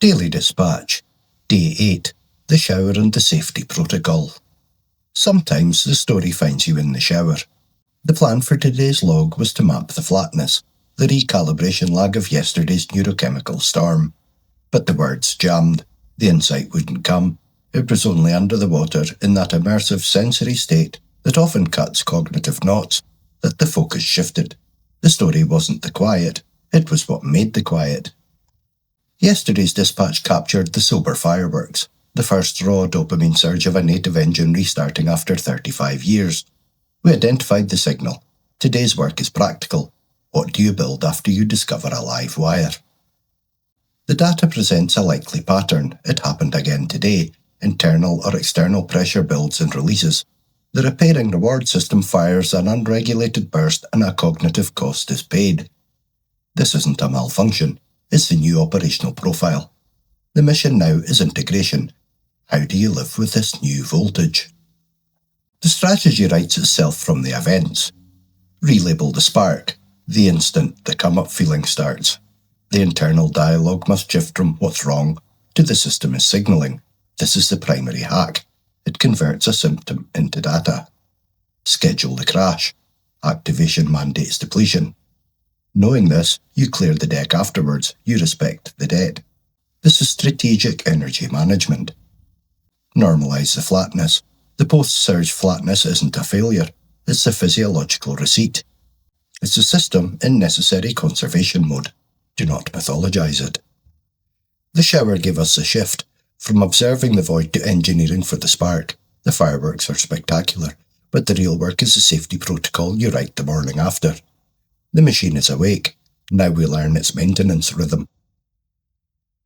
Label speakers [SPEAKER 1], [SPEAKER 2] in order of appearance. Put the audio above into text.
[SPEAKER 1] Daily Dispatch, Day 8, The Shower and the Safety Protocol. Sometimes the story finds you in the shower. The plan for today's log was to map the flatness, the recalibration lag of yesterday's neurochemical storm. But the words jammed. The insight wouldn't come. It was only under the water, in that immersive sensory state that often cuts cognitive knots, that the focus shifted. The story wasn't the quiet, it was what made the quiet. Yesterday's dispatch captured the sober fireworks, the first raw dopamine surge of a native engine restarting after 35 years. We identified the signal. Today's work is practical. What do you build after you discover a live wire? The data presents a likely pattern. It happened again today. Internal or external pressure builds and releases. The repairing reward system fires an unregulated burst and a cognitive cost is paid. This isn't a malfunction. It's the new operational profile. The mission now is integration. How do you live with this new voltage? The strategy writes itself from the events. Relabel the spark. The instant the come-up feeling starts. The internal dialogue must shift from what's wrong to the system is signalling. This is the primary hack. It converts a symptom into data. Schedule the crash. Activation mandates depletion. Knowing this, you clear the deck afterwards. You respect the dead. This is strategic energy management. Normalise the flatness. The post-surge flatness isn't a failure. It's a physiological receipt. It's a system in necessary conservation mode. Do not mythologize it. The shower gave us a shift, from observing the void to engineering for the spark. The fireworks are spectacular, but the real work is the safety protocol you write the morning after. The machine is awake. Now we learn its maintenance rhythm.